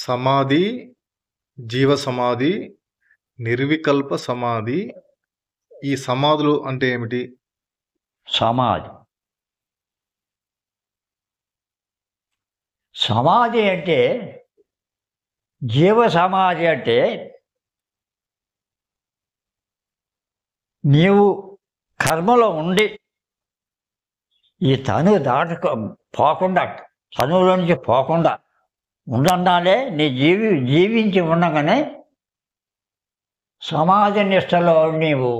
సమాధి, జీవ సమాధి, నిర్వికల్ప సమాధి. ఈ సమాధులు అంటే ఏమిటి? సమాధి సమాధి అంటే జీవ సమాధి అంటే నీవు కర్మలో ఉండి ఈ తను పోకుండా తనువులో నుంచి పోకుండా ఉండన్నాలే నీ జీవించి ఉండగానే సమాధి నిష్టలో నీవు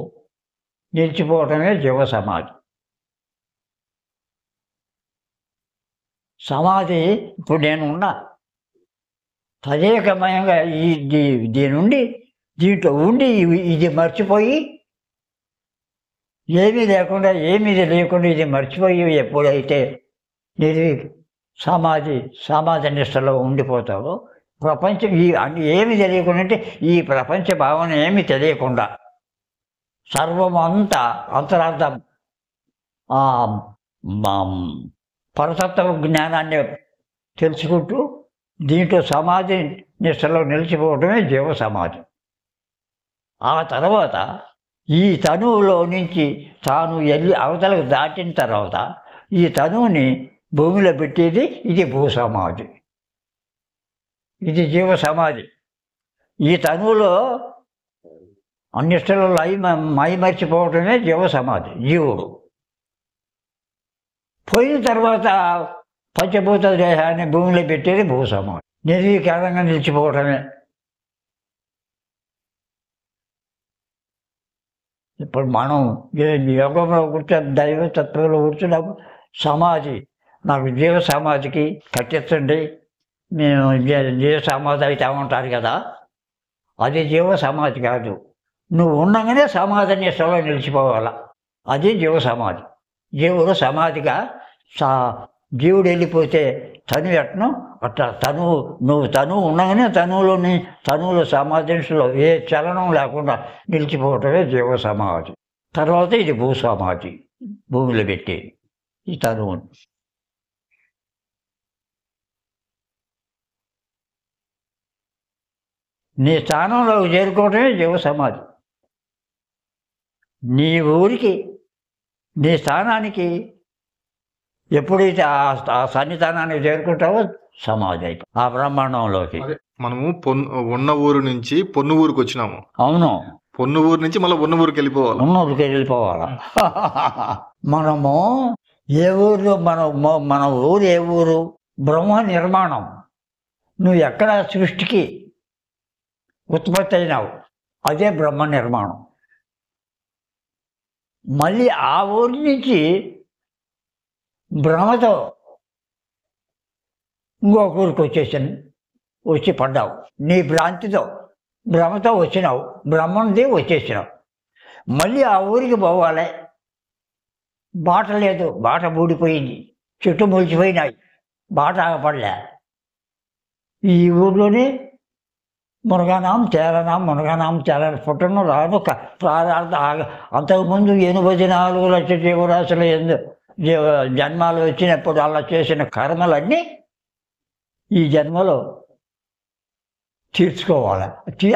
నిలిచిపోవటమే జీవ సమాధి. సమాధి ఇప్పుడు నేను ఉన్నా తదేకమయంగా దీంట్లో ఉండి ఇది మర్చిపోయి ఏమీ లేకుండా ఇది మర్చిపోయి ఎప్పుడైతే ఇది సమాధి నిష్టలో ఉండిపోతావో ప్రపంచం ఏమి తెలియకుండా అంటే ఈ ప్రపంచ భావన ఏమి తెలియకుండా సర్వమంతా అంతరార్థ పరతత్వ జ్ఞానాన్ని తెలుసుకుంటూ దీంట్లో సమాధి నిష్టలో నిలిచిపోవడమే జీవ సమాధి. ఆ తర్వాత ఈ తనువులో నుంచి తాను వెళ్ళి అవతలకు దాటిన తర్వాత ఈ తనువుని భూమిలో పెట్టేది ఇది భూసమాధి, ఇది జీవ సమాధి. ఈ తనువులో అన్నిష్టలో మైమర్చిపోవటమే జీవ సమాధి. జీవుడు పోయిన తర్వాత పంచభూత దేహాన్ని భూమిలో పెట్టేది భూసమాధి, నిర్వీకారంగా నిలిచిపోవటమే. ఇప్పుడు మనం యోగంలో దైవ తత్వంలో కూర్చున్నప్పుడు సమాధి నాకు జీవ సమాధికి కట్టించండి, మేము జీవ సమాధి అవుతామంటారు కదా, అది జీవ సమాధి కాదు. నువ్వు ఉండగానే సమాధి నిష్టలో నిలిచిపోవాలా, అది జీవ సమాధి. జీవుడు సమాధిగా జీవుడు వెళ్ళిపోతే తను ఎట్ను అట్లా నువ్వు ఉండగానే తనువులో సమాధి నిష్టలో ఏ చలనం లేకుండా నిలిచిపోవటమే జీవ సమాధి. తర్వాత ఇది భూసమాధి, భూమిలో పెట్టి ఈ తనువుని. నీ స్థానంలోకి చేరుకోవటమే జీవ సమాధి. నీ ఊరికి నీ స్థానానికి ఎప్పుడైతే ఆ సన్నిధానానికి చేరుకుంటావో సమాధి అయిపో ఆ బ్రహ్మాండంలోకి. మనము ఉన్న ఊరు నుంచి పొన్ను ఊరికి వచ్చినాము. అవును, పొన్ను ఊరు నుంచి మళ్ళీ ఉన్న ఊరికి వెళ్ళిపోవాలా. మనము ఏ ఊరు మన ఊరు ఏ ఊరు? బ్రహ్మ నిర్మాణం. నువ్వు ఎక్కడ సృష్టికి ఉత్పత్తి అయినావు అదే బ్రహ్మ నిర్మాణం. మళ్ళీ ఆ ఊరి నుంచి బ్రహ్మతో ఇంకొక ఊరికి వచ్చి పడ్డావు. నీ భ్రాంతితో బ్రహ్మతో వచ్చినావు, బ్రహ్మది వచ్చేసినావు. మళ్ళీ ఆ ఊరికి పోవాలి, బాట లేదు, బాట బూడిపోయింది, చెట్టు మొలిచిపోయినాయి, బాట ఆగపడలే. ఈ ఊర్లోనే మునగానాం చేరన పుట్టను రాను ప్రారంభ. అంతకుముందు 84 లక్షల జీవరాశుల జన్మాలు వచ్చినప్పుడు అలా చేసిన కర్మలన్నీ ఈ జన్మలో తీర్చుకోవాలి.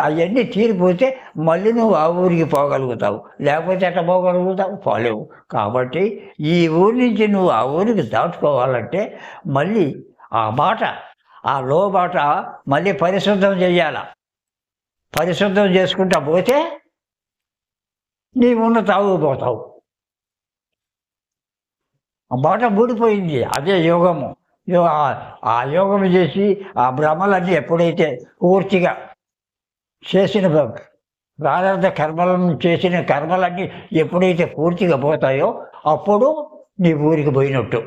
అవన్నీ తీరిపోతే మళ్ళీ నువ్వు ఆ ఊరికి పోగలుగుతావు, లేకపోతే ఎట్లా పోగలుగుతావు? పోలేవు. కాబట్టి ఈ ఊరి నుంచి నువ్వు ఆ ఊరికి దాటుకోవాలంటే మళ్ళీ ఆ బాట, ఆ లో బాట మళ్ళీ పరిశుద్ధం చేయాల. పరిశుద్ధం చేసుకుంటా పోతే నీవున్న తాగుపోతావు. ఆ బాట బూడిపోయింది, అదే యోగము. ఆ యోగం చేసి ఆ భ్రమలన్నీ ఎప్పుడైతే పూర్తిగా చేసిన ప్రారంభ చేసిన కర్మలన్నీ ఎప్పుడైతే పూర్తిగా పోతాయో అప్పుడు నీ ఊరికి పోయినట్టు.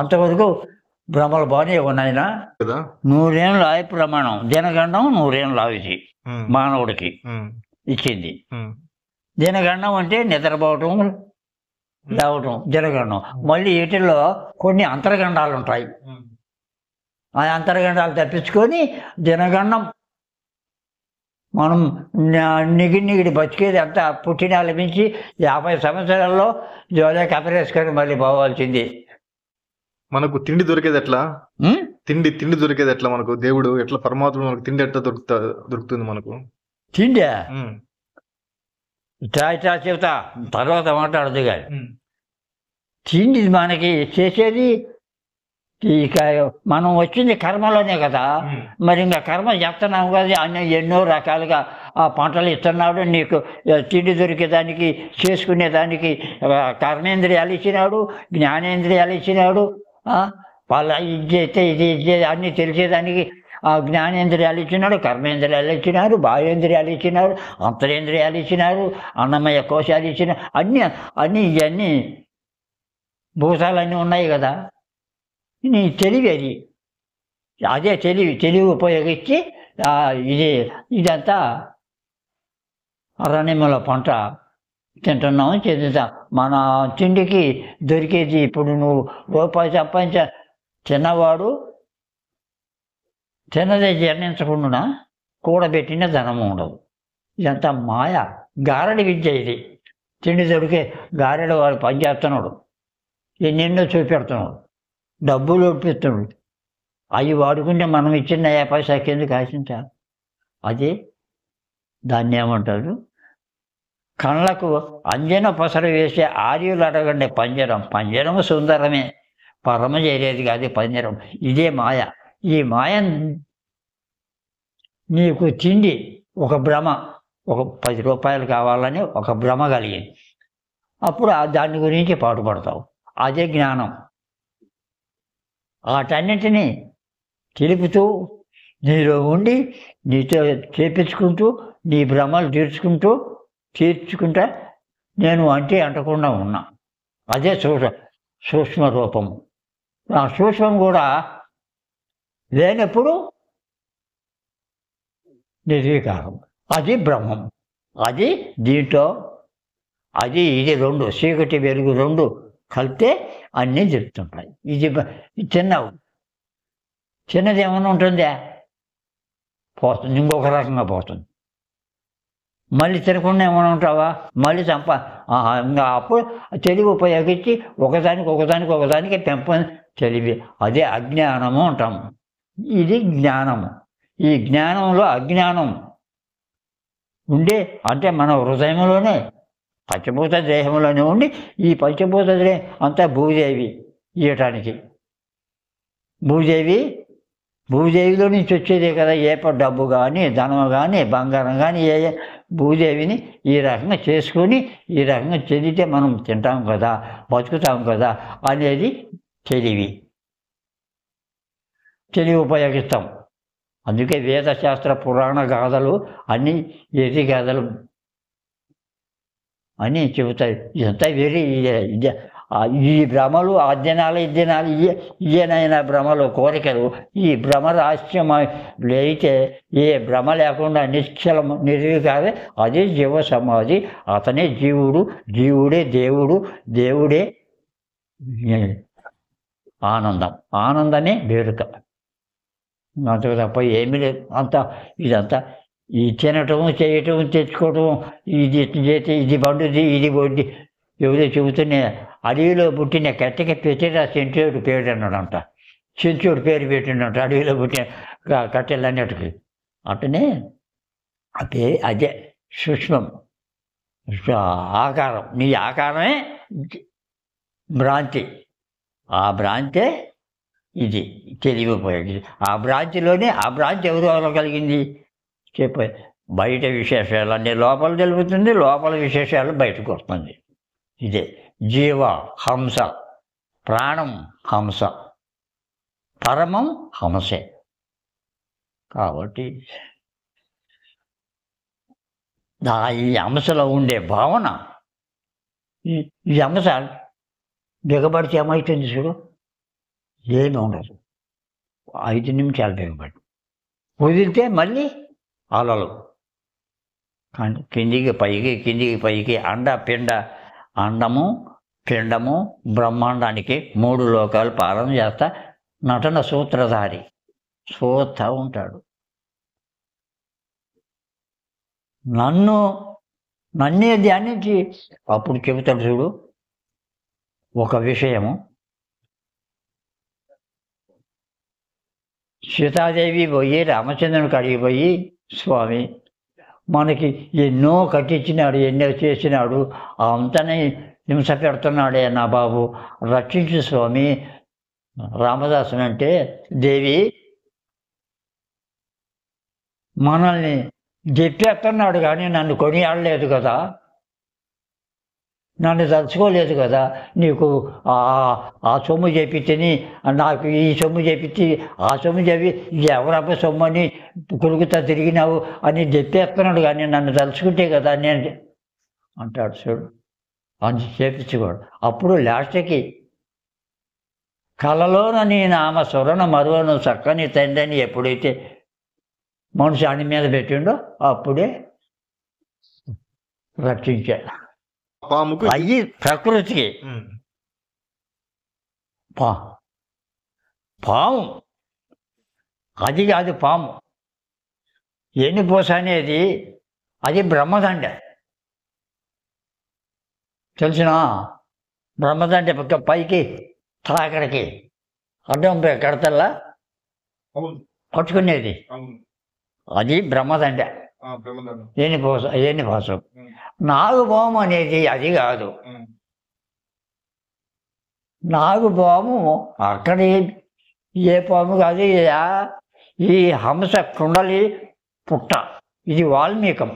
అంతవరకు భ్రమలు బాగానే ఉన్నాయినా. 100 ఏళ్ళు ఆయు ప్రమాణం, దినగండం 100 ఏళ్ళు ఆయుషి మానవుడికి ఇచ్చింది. దినగండం అంటే నిద్రపోవటం, లేవటం దినగండం. మళ్ళీ వీటిల్లో కొన్ని అంతర్గండాలు ఉంటాయి. ఆ అంతర్గండాలు తప్పించుకొని దినగండం మనం నిగిడి బతికేది అంతా పుట్టిన మించి 50 సంవత్సరాల్లో జోలే కపరేసుకొని మళ్ళీ పోవాల్సింది. మనకు తిండి దొరికేది ఎట్లా? తిండి తిండి దొరికేది ఎట్లా మనకు? దేవుడు ఎట్లా, పరమాత్ముడు మనకు తిండి ఎట్లా దొరుకుతుంది మనకు? తిండే ఉమ్, ఇట్లా చెబుతా, తర్వాత మాట్లాడదు కానీ ఉమ్, తిండి మనకి చేసేది ఇక మనం వచ్చింది కర్మలోనే కదా. ఉమ్, మరి ఇంకా కర్మ చేస్తున్నాం కదా, అన్ని ఎన్నో రకాలుగా ఆ పంటలు ఇస్తున్నాడు నీకు, తిండి దొరికేదానికి, చేసుకునేదానికి కర్మేంద్రియాలు ఇచ్చినాడు, జ్ఞానేంద్రియాలు ఇచ్చినాడు. వాళ్ళ ఇది చేస్తే ఇది అన్నీ తెలిసేదానికి ఆ జ్ఞానేంద్రియాలు ఇచ్చినాడు, కర్మేంద్రియాలు ఇచ్చినారు, బాహ్యేంద్రియాలు ఇచ్చినారు, అంతరేంద్రియాలు ఇచ్చినారు, అన్నమయ కోశాలు ఇచ్చినారు. అన్నీ ఇవన్నీ భూతాలన్నీ ఉన్నాయి కదా. నీ తెలివి అది, అదే తెలివి ఉపయోగించి ఇదంతా అరణ్యముల పంట తింటున్నాము, చెందుతాం. మన తిండికి దొరికేది ఇప్పుడు నువ్వు రూపాయి సంపాదించ తిన్నవాడు తిన్నదే జీర్ణించకుండా కూడబెట్టిన ధనము ఉండదు. ఇదంతా మాయ, గారడి విద్య ఇది. తిండి దొరికే గారెడు వాడు పనిచేస్తున్నాడు, ఎన్నెన్నో చూపెడుతున్నాడు, డబ్బులు ఒప్పిస్తున్నాడు. అవి వాడుకుంటే మనం ఇచ్చిన 50 పైసా కింద కాసించా. అది దాన్ని ఏమంటారు? కళ్ళకు అంజన పసరు వేసే ఆర్యులు అడగండి పంజరం. పంజరము సుందరమే, పరమ చేరేది కాదు పంజరం. ఇదే మాయ. ఈ మాయ నీకు తిండి ఒక భ్రమ, ఒక 10 రూపాయలు కావాలని ఒక భ్రమ కలిగింది. అప్పుడు దాని గురించి పాటుపడతావు. అదే జ్ఞానం. వాటన్నిటినీ తెలుపుతూ నీలో ఉండి నీతో చేపించుకుంటూ నీ భ్రమలు తీర్చుకుంటా నేను అంటే అంటకుండా ఉన్నా. అదే సూక్ష్మ రూపము. ఆ సూక్ష్మం కూడా లేనప్పుడు నిర్వికారం, అది బ్రహ్మం. అది దీంట్లో అది ఇది రెండు, చీకటి వెలుగు రెండు కలిపితే అన్నీ జరుగుతుంటాయి. ఇది చిన్నది ఏమైనా ఉంటుందా? పోతుంది, ఇంకొక రకంగా పోతుంది. మళ్ళీ తినకుండా ఏమైనా ఉంటావా? మళ్ళీ ఇంకా అప్పుడు తెలివి ఉపయోగించి ఒకదానికి తెలివి. అదే అజ్ఞానము అంటాము. ఇది జ్ఞానము. ఈ జ్ఞానంలో అజ్ఞానం ఉండే అంటే మన హృదయంలోనే పంచభూత దేహంలోనే ఉండి, ఈ పంచభూత దేహం అంతా భూదేవి ఇయటానికి. భూదేవిలో నుంచి వచ్చేదే కదా. డబ్బు కానీ, ధనం కానీ, బంగారం కానీ, భూదేవిని ఈ రకంగా చేసుకొని ఈ రకంగా చెందితే మనం తింటాం కదా, బతుకుతాం కదా అనేది తెలివి ఉపయోగిస్తాం. అందుకే వేదశాస్త్ర పురాణ గాథలు అన్నీ ఎది గాథలు అని చెబుతాయి. ఇదంతా ఈ భ్రమలు అధ్యయనాలు ఇయ్యనైనా భ్రమలు కోరికలు. ఈ భ్రమ రహస్యం అయితే ఏ భ్రమ లేకుండా నిశ్చలం నిర్వికారే అదే జీవ సమాధి. అతనే జీవుడు, జీవుడే దేవుడు, దేవుడే ఆనందం. ఆనందమే వేడుక, అంతకు తప్ప ఏమీ లేదు. ఇదంతా ఈ తినటం, చేయటం, తెచ్చుకోవటం, ఇది చేస్తే ఇది బండుది, ఇది బొడ్డి. ఎవరో చెబుతూనే అడవిలో పుట్టిన కట్టెకి పెట్టిన సెంచుడు పేరు అన్నాడంట. సెంచుడు పేరు పెట్టిండంట అడవిలో పుట్టిన కట్టెలన్నిటికి. అట్టనే అదే సూక్ష్మం, ఆకారం. నీ ఆకారమే భ్రాంతి. ఆ భ్రాంతే ఇది తెలివి ఉపయోగించి. ఆ భ్రాంతిలోనే ఆ భ్రాంతి ఎవరు కలిగింది చెప్పే. బయట విశేషాలన్నీ లోపల తెలుపుతుంది, లోపల విశేషాలు బయటకు వస్తుంది. ఇదే జీవ హంస, ప్రాణం హంస, పరమం హంసే. కాబట్టి ఈ హంసలో ఉండే భావన, ఈ హంస దిగబడితే ఏమవుతుంది చూడు, ఏమి ఉండదు. 5 నిమిషాలు దిగబడి వదిలితే మళ్ళీ అలలు కిందికి పైకి అండము పిండము బ్రహ్మాండానికి 3 లోకాలు పాలన చేస్తా నటన సూత్రధారి చూస్తా ఉంటాడు. నన్నే ధ్యానించి అప్పుడు చెబుతాడు చూడు ఒక విషయము. సీతాదేవి పోయి రామచంద్రుని కాడికి పోయి, స్వామి మనకి ఎన్నో కట్టించినాడు, ఎన్నో చేసినాడు, అంతనే హింస పెడుతున్నాడే నా బాబు, రక్షించు స్వామి రామదాసుని. అంటే దేవి మనల్ని చెప్పేస్తున్నాడు కానీ నన్ను కొనియాడలేదు కదా, నన్ను తలుచుకోలేదు కదా, నీకు ఆ సొమ్ము చేపితేని నాకు ఈ సొమ్ము చేపించి ఆ సొమ్ము చెప్పి ఎవరబ్బ సొమ్ము అని కొడుకుతా తిరిగినావు అని చెప్పేస్తున్నాడు కానీ నన్ను తలుచుకుంటే కదా నేను అంటాడు. చూడు అని చేపించుకోడు. అప్పుడు లాస్ట్కి కలలోన నీ నామ స్వరణ మరువను చక్కని తండ్రిని ఎప్పుడైతే మనిషి అన్ని మీద పెట్టిండో అప్పుడే రక్షించాడు. పాముకు అయ్యి ప్రకృతికి పాము అది కాదు, పాము ఎన్నిపోస అనేది అది బ్రహ్మదండ, తెలిసిన బ్రహ్మదండ పైకి తాకడికి అడ్డం కడతల్లా పట్టుకునేది అది బ్రహ్మదండ. ఎన్నిపోసం నాగుపాము అనేది అది కాదు. నాగుపాము అక్కడ ఏ పాము కాదు, ఈ హంస కుండలి పుట్ట, ఇది వాల్మీకం.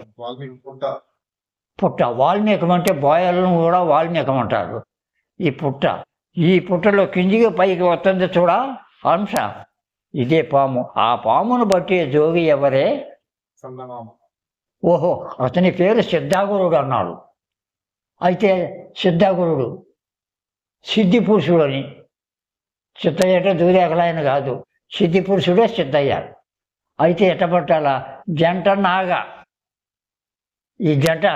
పుట్ట వాల్మీకం అంటే బోయలను కూడా వాల్మీకం అంటారు. ఈ పుట్టలో కిందికి పైకి వస్తుంది చూడ హంస, ఇదే పాము. ఆ పామును బట్టి జోగి ఎవరే? ఓహో, అతని పేరు సిద్ధాగురుడు అన్నాడు. అయితే సిద్ధాగురుడు సిద్ధి పురుషుడు అని, సిద్ధయ్యట దూరేకలాయన కాదు, సిద్ధి పురుషుడే సిద్ధయ్య. అయితే ఎట్టబట్టాలా? జంట నాగ, ఈ జంట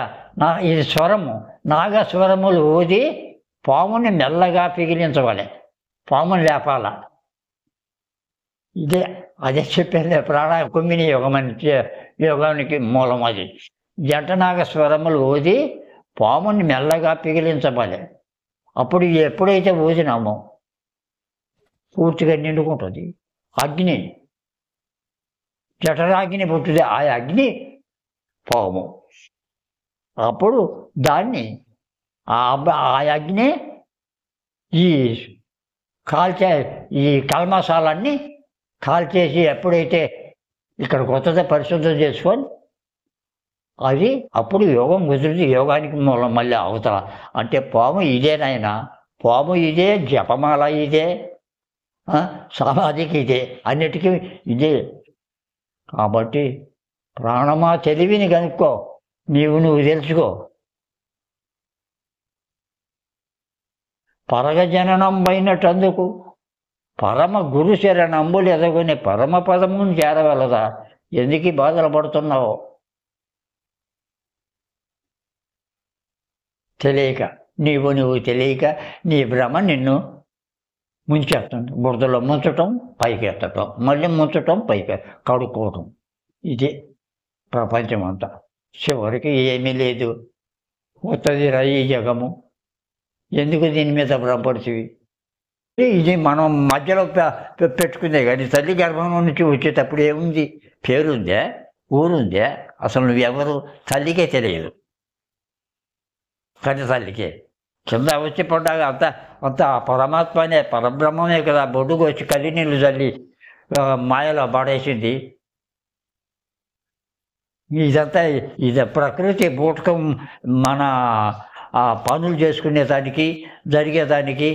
ఇది స్వరము, నాగ స్వరములు ఊది పాముని మెల్లగా పిగిలించవాలి, పాముని లేపాల. అదే చెప్పేది కుమ్మిని యోగం అని, యోగానికి మూలం అది. జంటనాగ స్వరములు ఊది పాముని మెల్లగా పిగిలించవాలి. అప్పుడు ఎప్పుడైతే ఊదినామో పూర్తిగా నిండుకుంటుంది అగ్ని, జఠరాగ్ని పుట్టుది, ఆ అగ్ని పాము. అప్పుడు దాన్ని ఆ అగ్ని ఈ ఈ కల్మసాలన్నీ కాల్చేసి ఎప్పుడైతే ఇక్కడ కొత్తగా పరిశుద్ధం చేసుకొని అది అప్పుడు యోగం కుదిరితే యోగానికి మూలం మళ్ళీ అవతల. అంటే పాము ఇదేనైనా, పాము ఇదే, జపమాల ఇదే, సమాధికి ఇదే, అన్నిటికీ ఇదే. కాబట్టి ప్రాణమా తెలివిని కనుక్కో, నువ్వు తెలుసుకో. పరగజననం అయినటందుకు పరమ గురు శరణంబులు ఎదగొని పరమ పదమును చేరవలదా, ఎందుకు బాధలు పడుతున్నావు? తెలియక, నువ్వు తెలియక నీ భ్రమ నిన్ను ముంచేస్తుంది. బురదలో ముంచటం, పైకి ఎత్తటం, మళ్ళీ ముంచటం, పైకి కడుక్కోవటం, ఇది ప్రపంచం అంతా. చివరికి ఏమీ లేదు, వస్తుంది రా ఈ జగము. ఎందుకు దీని మీద భ్రమపడుతుంది? ఇది మనం మధ్యలో పెట్టుకుందే కానీ తల్లి గర్భం నుంచి వచ్చేటప్పుడు ఏముంది? పేరుందే, ఊరుందే, అసలు నువ్వెవరు తల్లికే తెలియదు. కానీ తల్లికే కింద వచ్చి పడ్డాక అంత పరమాత్మనే, పరబ్రహ్మమే కదా. బొడ్డుకు వచ్చి కలి నీళ్ళు చల్లి మాయలో పడేసింది. ఇదంతా ఇది ప్రకృతి బూటకం. మన పనులు చేసుకునేదానికి, జరిగేదానికి,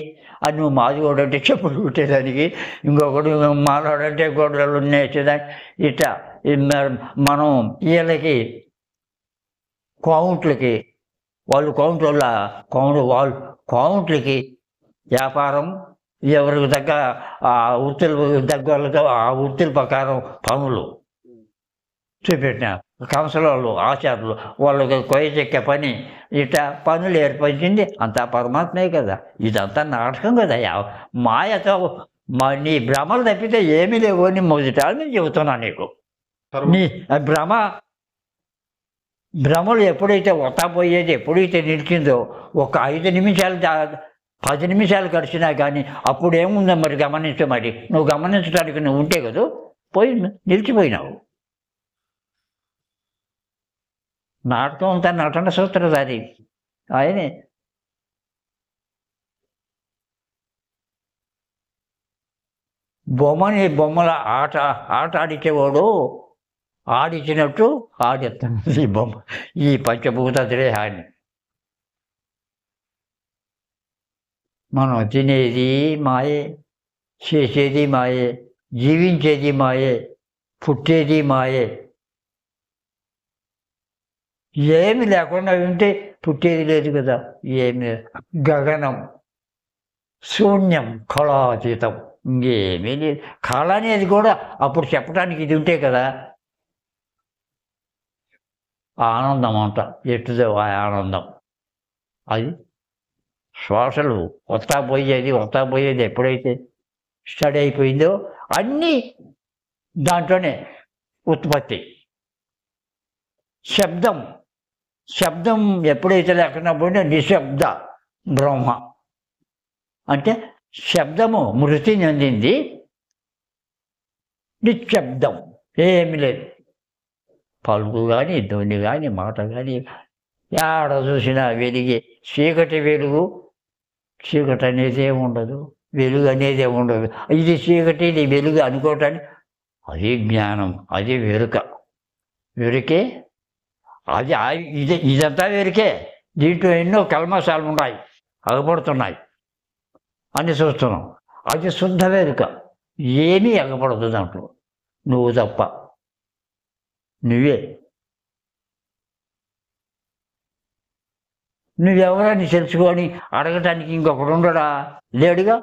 అది నువ్వు మాదిగోడంటే చెప్పులు కుట్టేదానికి, ఇంకొకడు మాలాడంటే గొడవలు నేర్చేదానికి, ఇట్లా మనం వీళ్ళకి కౌంట్లకి, వాళ్ళు కౌంట్లకి వ్యాపారం, ఎవరికి తగ్గ వృత్తులు తగ్గ వాళ్ళతో ఆ వృత్తుల ప్రకారం పనులు చూపెట్టినారు. కంసలోళ్ళు, ఆచార్యులు, వాళ్ళకి కొయ్య చెక్కే పని, ఇట్లా పనులు ఏర్పరిచింది అంతా పరమాత్మే కదా. ఇదంతా నాటకం కదా, మాయతో నీ భ్రమలు తప్పితే ఏమీ లేవు అని మొదట నేను చెబుతున్నా నీకు. నీ భ్రమలు ఎప్పుడైతే పోయేది ఎప్పుడైతే నిలిచిందో, ఒక 5 నిమిషాలు 10 నిమిషాలు గడిచినా కానీ అప్పుడు ఏముందో మరి గమనించు. మరి నువ్వు గమనించడానికి నువ్వు ఉంటే కదా పోయి నిలిచిపోయినావు. నాటకం అంతా నటన సూత్రధారి ఆయనే. బొమ్మల ఆట ఆడిచేవాడు ఆడిచ్చినట్టు ఆడిస్తున్నాడు ఈ బొమ్మ, ఈ పంచభూత దేహాన్ని. మనం తినేది మాయే, చేసేది మాయే, జీవించేది మాయే, పుట్టేది మాయే. ఏమి లేకుండా ఉంటే పుట్టేది లేదు కదా. ఏమి గగనం శూన్యం కళాతీతం, ఇంకేమీ లేదు. కళ అనేది కూడా అప్పుడు చెప్పడానికి ఇది ఉంటే కదా. ఆనందం అంట, ఎట్టుదో ఆ ఆనందం. అది శ్వాసలు వస్తా పోయేది ఎప్పుడైతే స్టడీ అయిపోయిందో అన్నీ దాంట్లోనే ఉత్పత్తి. శబ్దం ఎప్పుడైతే లేకుండా పోయిందో నిశ్శబ్ద బ్రహ్మ. అంటే శబ్దము మృతి చెందింది, నిశ్శబ్దం ఏమి లేదు. పలుకు కానీ, ధ్వని కానీ, మాట కానీ, ఎక్కడ చూసినా వెలిగే. చీకటి అనేదే ఉండదు, వెలుగు అనేదే ఉండదు. ఇది చీకటి, ఇది వెలుగు అనుకోవటానికి అది జ్ఞానం, అది వెరుకే. అది ఇదంతా వెరుకే. దీంట్లో ఎన్నో కల్మశాలు ఉన్నాయి, అగపడుతున్నాయి అని చూస్తున్నాం. అది శుద్ధ వెరుక, ఏమీ అగపడదు దాంట్లో, నువ్వు తప్ప. నువ్వే. నువ్వెవరని తెలుసుకొని అడగటానికి ఇంకొకడు ఉండడా? లేడుగా.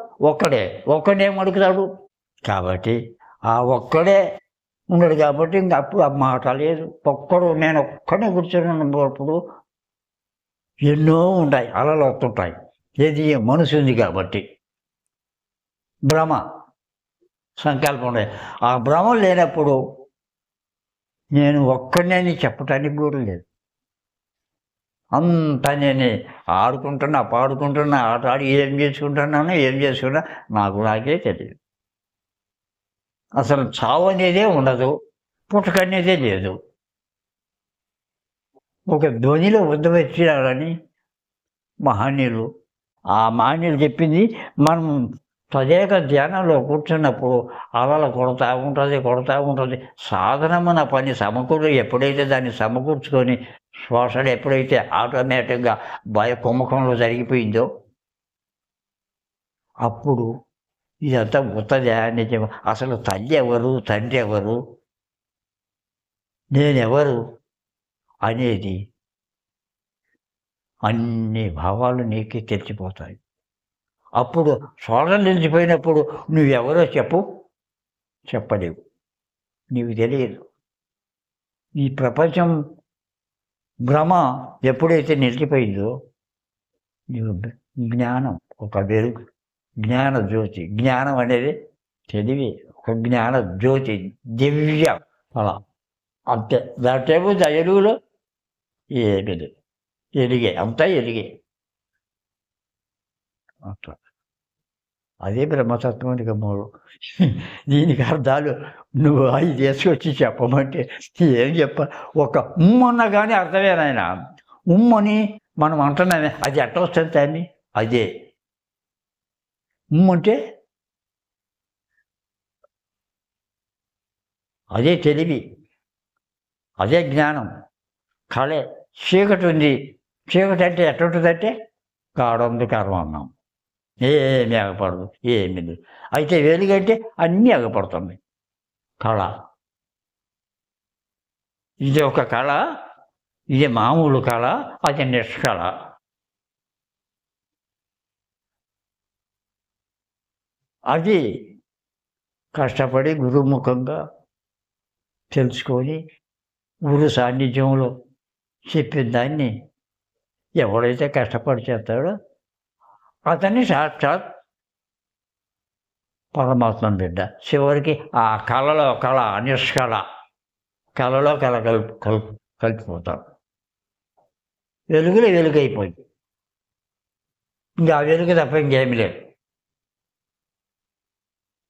ఒక్కడేం అడుగుతాడు? కాబట్టి ఆ ఒక్కడే ఉండడు కాబట్టి ఇంక అప్పుడు ఆ మాట లేదు. నేను ఒక్కడే కూర్చొని ఉన్నప్పుడు ఎన్నో ఉంటాయి, అలలు వస్తుంటాయి. ఏది మనసు ఉంది కాబట్టి. భ్రమ సంకల్పం ఉండే. ఆ భ్రమ లేనప్పుడు నేను ఒక్కడిని చెప్పటానికి కూడా లేదు. అంతా నేనే ఆడుకుంటున్నా, పాడుకుంటున్నా, ఆట ఆడి ఏం చేసుకున్నా నాకే తెలియదు. అసలు చావు అనేదే ఉండదు, పుట్టుక అనేదే లేదు. ఒక ధ్వనిలో ఉద్భవించాలని మహనీయులు, ఆ మహనీయులు చెప్పింది మనం తదేక ధ్యానంలో కూర్చున్నప్పుడు అలలు కొడతా ఉంటుంది. సాధనమైన పని ఎప్పుడైతే దాన్ని సమకూర్చుకొని శ్వాసలు ఎప్పుడైతే ఆటోమేటిక్గా కుంభకంలో జరిగిపోయిందో అప్పుడు ఇదంతా ఉత్తదే నిజం. అసలు తల్లి ఎవరు, తండ్రి ఎవరు, నేనెవరు అనేది అన్ని భావాలు నీకే తెలిసిపోతాయి. అప్పుడు శ్వాసలు నిలిచిపోయినప్పుడు నువ్వెవరో చెప్పలేవు, నీకు తెలియదు. ఈ ప్రపంచం భ్రమ ఎప్పుడైతే నిలిచిపోయిందో నీవు జ్ఞానం, ఒక వెలుగు, జ్ఞాన జ్యోతి. జ్ఞానం అనేది తెలివి, ఒక జ్ఞాన జ్యోతి, దివ్య అలా అంతే. దాంట్లో ఎలుగులో ఏమి లేదు, ఎలిగే, అంతా ఎలిగే. అట్లా అదే బ్రహ్మతత్వానికి మూడు. దీనికి అర్థాలు నువ్వు 5 తీసుకొచ్చి చెప్పమంటే ఏం ఒక ఉమ్మన్న కానీ అర్థమేనాయన. ఉమ్మని మనం అంటున్నామే, అది ఎట్లా వస్తుంది దాన్ని? అదే ఉమ్మంటే అదే తెలివి, అదే జ్ఞానం. కళే. చీకటి ఉంది, చీకటి అంటే ఎట్లుంటుందంటే గాఢంధకారం అన్నాం, ఏమీ ఆగపడదు, ఏమీ లేదు. అయితే వెలుగంటే అన్నీ ఆగపడుతున్నాయి. కళ, ఇది ఒక కళ, ఇది మామూలు కళ, అది నిష్కళ. అది కష్టపడి గురుముఖంగా తెలుసుకొని గురు సాన్నిధ్యంలో చెప్పిన దాన్ని ఎవడైతే కష్టపడి చేస్తాడో అతన్ని సాక్షాత్ పరమాత్మ బిడ్డ. చివరికి ఆ కళలో కళ, నిష్కళ, కళలో కళ కలిపిపోతాడు. వెలుగులో వెలుగైపోయింది. ఇంకా ఆ వెలుగు తప్ప ఇంకేమి లేదు.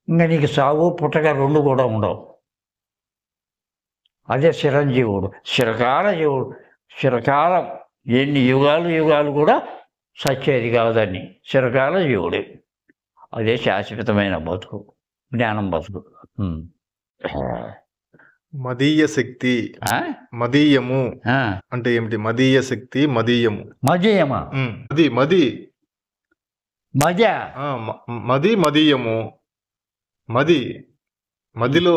ఇంకా నీకు సావు పుట్టక రెండు కూడా ఉండవు. అదే చిరంజీవుడు, చిరకాల జీవుడు, చిరకాలం ఎన్ని యుగాలు యుగాలు కూడా సచ్చేది కాదని చిరకాల జీవుడు. అదే శాశ్వతమైన బతుకు, జ్ఞానం బతుకు. మదీయ శక్తి, ఆ? మదీయము ఆ. అంటే ఏమిటి? మదీయ శక్తి, మదీయము. మదీయమా? మది మజ మది మదీయము. మది మదిలో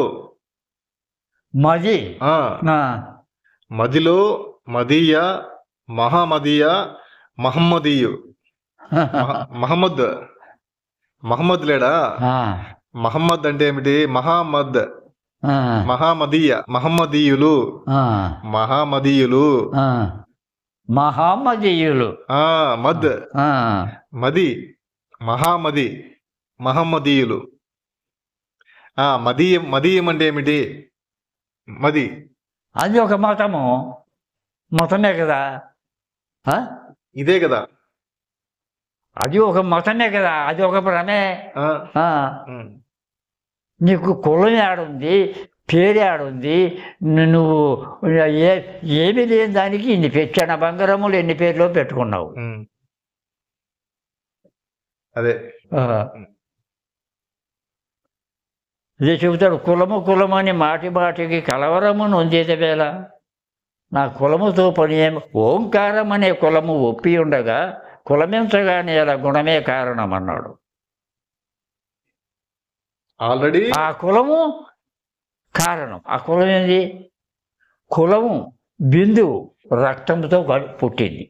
మది. ఆ మదిలో మదీయ, మహామదీయ, మహమ్మదీయు. మహమ్మద్ లేడా? మహమ్మద్ అంటే ఏమిటి? మహమ్మదీయ, మహమ్మదీయులు, మహామదీయులు, మహామదీయులు. మది మహమ్మదీయులు. మదీయం అంటే ఏమిటి? మది అది ఒక మతమే కదా. ఇదే కదా, అది ఒక మతమే కదా, అది ఒక భ్రమే. నీకు కులం ఏడుంది, పేరు ఏడుంది, నువ్వు ఏమి లేని దానికి ఇన్ని పెంచాన బంగారములు ఎన్ని పేర్లో పెట్టుకున్నావు. అదే ఇదే చెబుతాడు, కులము అని మాటికి కలవరము నొందేద వేళ నా కులముతో పని ఏమి. ఓంకారం అనే కులము ఒప్పి ఉండగా కులమించగానే అలా గుణమే కారణం అన్నాడు. ఆల్రెడీ ఆ కులము కారణం. ఆ కులం ఏంది? కులము బిందువు రక్తంతో పుట్టింది.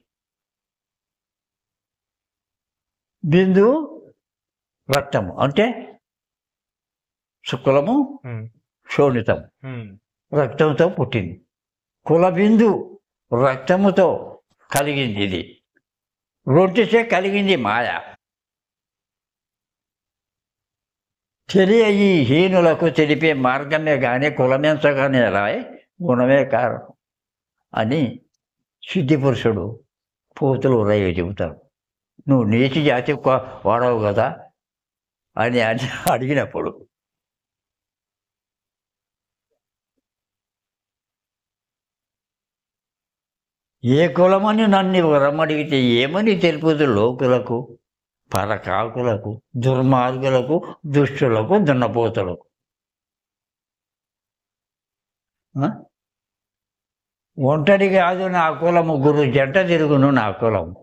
బిందువు రక్తము అంటే శుక్లము శోణితం, రక్తంతో పుట్టింది. కుల బిందు రక్తముతో కలిగింది. ఇది రొట్టెసే కలిగింది మాయ. తెలియ ఈ హీనులకు తెలిపే మార్గమే కానీ కులమించగానే రాయి గుణమే కారణం అని సిద్ధిపురుషుడు పోతులు ఉరయ్య చెబుతాడు. నువ్వు నీచ జాతి వాడవు కదా అని అడిగినప్పుడు ఏ కులమని నన్ను వరమడిగితే ఏమని తెలుపుదు లోకులకు, పరకాకులకు, దుర్మార్గులకు, దుష్టులకు, దున్నపోతులకు. ఒంటరి కాదు నా కులము, గురు జంట తిరుగును నా కులము.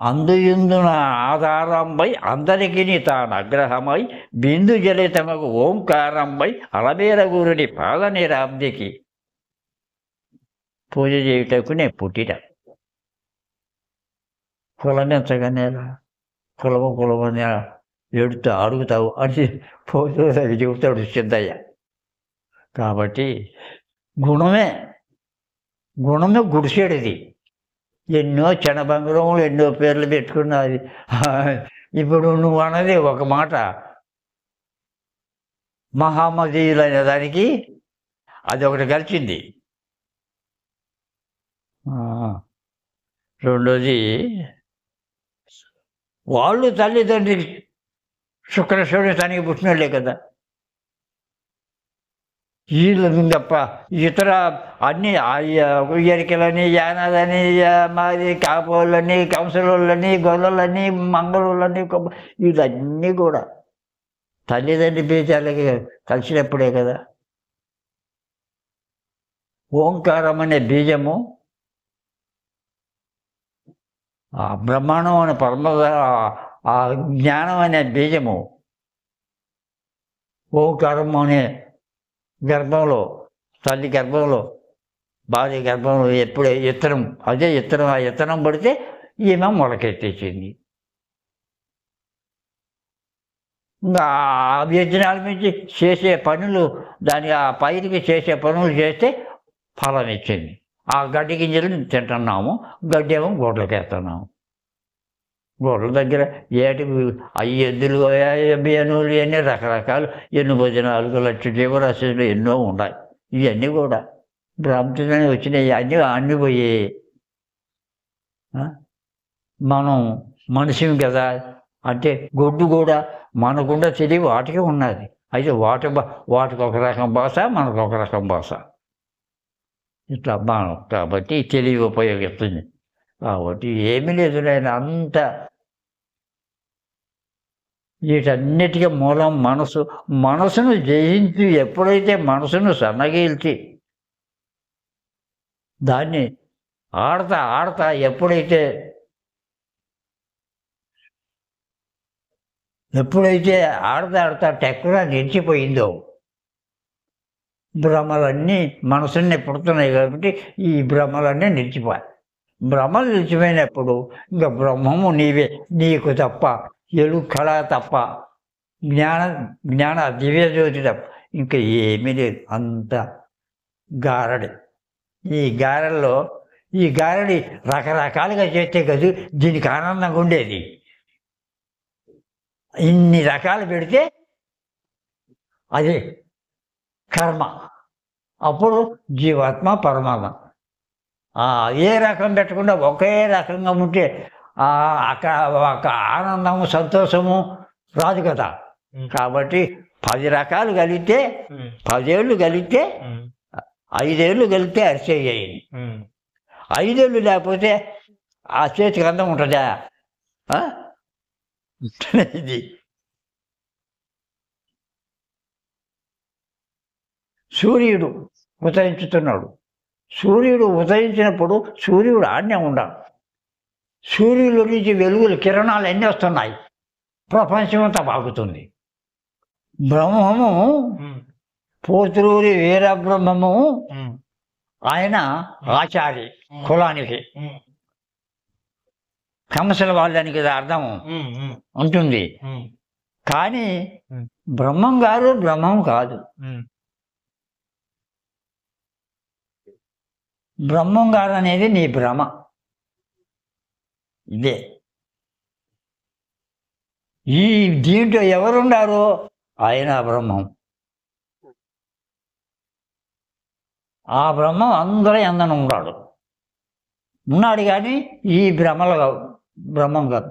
అందుయుందున ఆధారంపై అందరికీ తాను అగ్రహమై బిందు జలితమకు ఓంకారంపై అలబేరగురుడి పాదనిరాబ్దికి పూజ చేయుటకు నేను పుట్టిన. కులమించగానేలా కులమని ఎడుతా అడుగుతావు అని పోతూ చెబుతాడు సిద్ధయ్య. కాబట్టి గుణమే గుడిసేడిది. ఎన్నో క్షణభంగరములు ఎన్నో పేర్లు పెట్టుకున్నది. ఇప్పుడు నువ్వు అన్నది ఒక మాట, మహామదీయులైన దానికి అది ఒకటి కలిసింది. రెండోది, వాళ్ళు తల్లిదండ్రికి శుక్రశోణితానికి పుట్టినోళ్ళే కదా. వీళ్ళు తప్ప ఇతర అన్ని ఎరికలని, యానాలని, మాది కాపోళ్ళని, కంసలోళ్ళని, గొల్లలని, మంగళూళ్ళని, వీళ్ళన్నీ కూడా తల్లిదండ్రి బీజాలకి కలిసినప్పుడే కదా. ఓంకారం అనే బీజము ఆ బ్రహ్మాండం అనే ఆ జ్ఞానం అనే బీజము ఓంకారం అనే గర్భంలో, తల్లి గర్భంలో, భార్య గర్భంలో ఎప్పుడే ఇత్తనం, అదే ఇత్తనం, ఆ ఇత్తనం పడితే ఈమె మొలకెత్తేసింది. ఇంకా ఆ యజ్ఞాల నుంచి చేసే పనులు, దానికి ఆ పైరుకి చేసే పనులు చేస్తే ఫలం ఇచ్చింది. ఆ గడ్డి గింజలు తింటున్నాము, గడ్డి ఏమో గోడలకు వేస్తున్నాము. గోడల దగ్గర ఏటి అవి ఎద్దులు, బియ్యనులు, ఇవన్నీ రకరకాలు ఎన్ని భోజనాలు, లక్ష జీవరాశులు ఎన్నో ఉన్నాయి. ఇవన్నీ కూడా బ్రాహ్మణులని వచ్చినాయి, అన్నీ పోయాయి. మనం మనిషిని కదా అంటే గొడ్డు కూడా మనకుండా తెలివి వాటికి ఉన్నది. అయితే వాటికి ఒక రకం భాష, మనకు ఒక రకం భాష. ఇట్లా మనం కాబట్టి తెలివి ఉపయోగిస్తుంది. కాబట్టి ఏమీ లేదు, నేను అంత వీటన్నిటికీ మూలం మనసు. మనసును జయించి ఎప్పుడైతే మనసును సన్నగిల్చి దాన్ని ఆడతా ఆడతా ఎప్పుడైతే ఆడతా ఆడతా టెక్కున నిలిచిపోయిందో, భ్రమలన్నీ మనసుని పుడుతున్నాయి కాబట్టి ఈ భ్రమలన్నీ నిలిచిపోయాయి. భ్రమలు నిలిచిపోయినప్పుడు ఇంకా బ్రహ్మము నీవే, నీకు తప్ప ఎలుకళ తప్ప జ్ఞాన దివ్యజ్యోతి తప్ప ఇంకా ఏమీ లేదు. అంత గారడి. ఈ గారడి రకరకాలుగా చేస్తే కదా దీనికి ఆనందంగా ఉండేది. ఇన్ని రకాలు పెడితే అది కర్మ. అప్పుడు జీవాత్మ పరమాత్మ. ఏ రకం పెట్టకుండా ఒకే రకంగా ఉంటే అక్కడ ఒక ఆనందము సంతోషము రాదు కదా. కాబట్టి 10 రకాలు కలిగితే 10 ఏళ్ళు కలిగితే 5 ఏళ్ళు కలిగితే అరిచేయాలి. 5 ఏళ్ళు లేకపోతే ఆ చేతికి అందం ఉంటుందా? ఇది సూర్యుడు ఉదయించుతున్నాడు. సూర్యుడు ఉదయించినప్పుడు సూర్యుడు ఆజ్ఞ ఉండాలి. సూర్యుడి నుంచి వెలుగులు కిరణాలు ఎన్ని వస్తున్నాయి, ప్రపంచమంతా బాగుతుంది. బ్రహ్మము పోతురూరి వీరబ్రహ్మము, ఆయన ఆచారి కులానికి, కంసల వాళ్ళని కదా అర్థం ఉంటుంది. కానీ బ్రహ్మం గారు బ్రహ్మం కాదు. బ్రహ్మం గారు అనేది నీ భ్రమ. ఇదే దీంట్లో ఎవరున్నారో ఆయన బ్రహ్మం. ఆ బ్రహ్మం అందరూ ఎందన ఉన్నాడు కానీ ఈ బ్రహ్మం కాదు.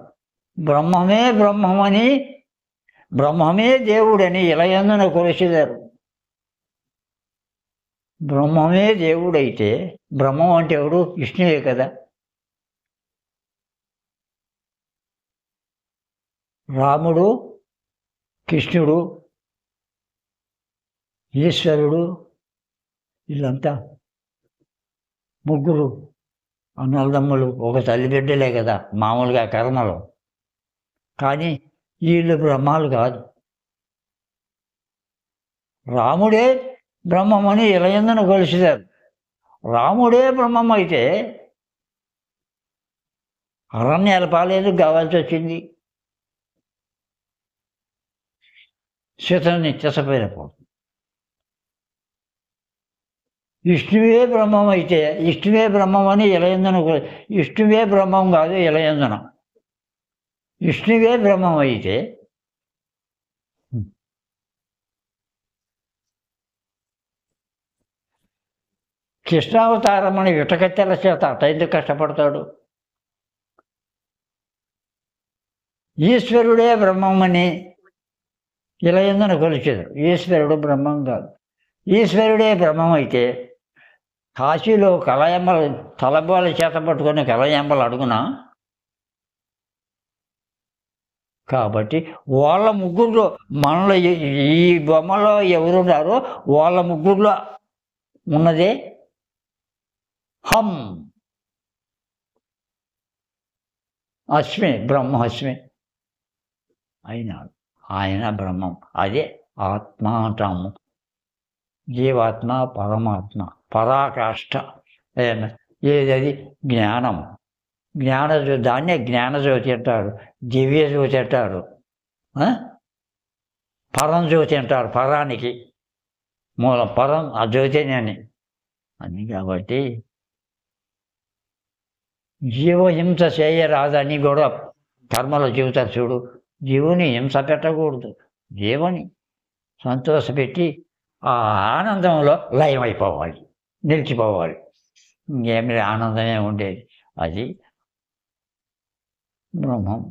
బ్రహ్మమే బ్రహ్మమని, బ్రహ్మమే దేవుడని ఇలా ఎందున కొలిసేదారు. బ్రహ్మమే దేవుడైతే బ్రహ్మం అంటే ఎవడు? విష్ణువే కదా. రాముడు, కృష్ణుడు, ఈశ్వరుడు వీళ్ళంతా ముగ్గురు అన్నదమ్ములు, ఒక తల్లి బిడ్డలే కదా మామూలుగా కర్మలు. కానీ వీళ్ళు బ్రహ్మాలు కాదు. రాముడే బ్రహ్మమని ఇలయందున కొలిసారు. రాముడే బ్రహ్మం అయితే అరణ్యాల పాలేదు కావాల్సి వచ్చింది. సీతని తెసపోయినప్పుడు విష్ణువే బ్రహ్మం అయితే, విష్ణువే బ్రహ్మం అని ఇలయందున, విష్ణువే బ్రహ్మం కాదు ఇలయందున. విష్ణువే బ్రహ్మం అయితే కృష్ణావతారమని విటకత్తెల చేత అట ఎందుకు కష్టపడతాడు? ఈశ్వరుడే బ్రహ్మమని ఇలా ఎందున కొలిచారు. ఈశ్వరుడు బ్రహ్మం కాదు. ఈశ్వరుడే బ్రహ్మం అయితే కాశీలో కలయంబలు తలబోల చేత పట్టుకొని కలయంబలు అడుగునా? కాబట్టి వాళ్ళ ముగ్గురులో మనలో ఈ బొమ్మలో ఎవరున్నారో వాళ్ళ ముగ్గురులో ఉన్నదే హం అస్మి, బ్రహ్మస్మి అయినాడు. ఆయన బ్రహ్మం. అదే ఆత్మ అంటాము. జీవాత్మ, పరమాత్మ, పరాకాష్ఠ. ఏదది? జ్ఞానం. దాన్నే జ్ఞానజ్యోతి అంటారు, దివ్యజ్యోతి అంటారు, పరంజ్యోతి అంటారు. పరానికి మూలం పరం ఆ జ్యోతిని అని. కాబట్టి జీవహింస చేయరాదని కూడా కర్మలో చెబుతారు చూడు. జీవుని హింస పెట్టకూడదు. జీవుని సంతోషపెట్టి ఆ ఆనందంలో లయమైపోవాలి, నిలిచిపోవాలి. ఇంకేమి ఆనందమే ఉండేది. అది బ్రహ్మం.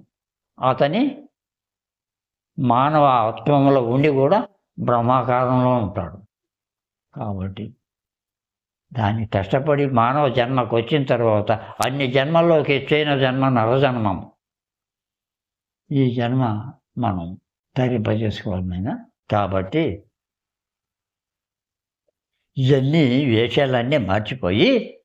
అతని మానవ ఆత్మలో ఉండి కూడా బ్రహ్మాకారంలో ఉంటాడు. కాబట్టి దాన్ని కష్టపడి మానవ జన్మకు వచ్చిన తర్వాత అన్ని జన్మల్లోకి ఎత్తైన జన్మ నరజన్మం. ఈ జన్మ మనం ధరింపజేసుకోవాలైనా. కాబట్టి ఇవన్నీ వేషాలన్నీ మర్చిపోయి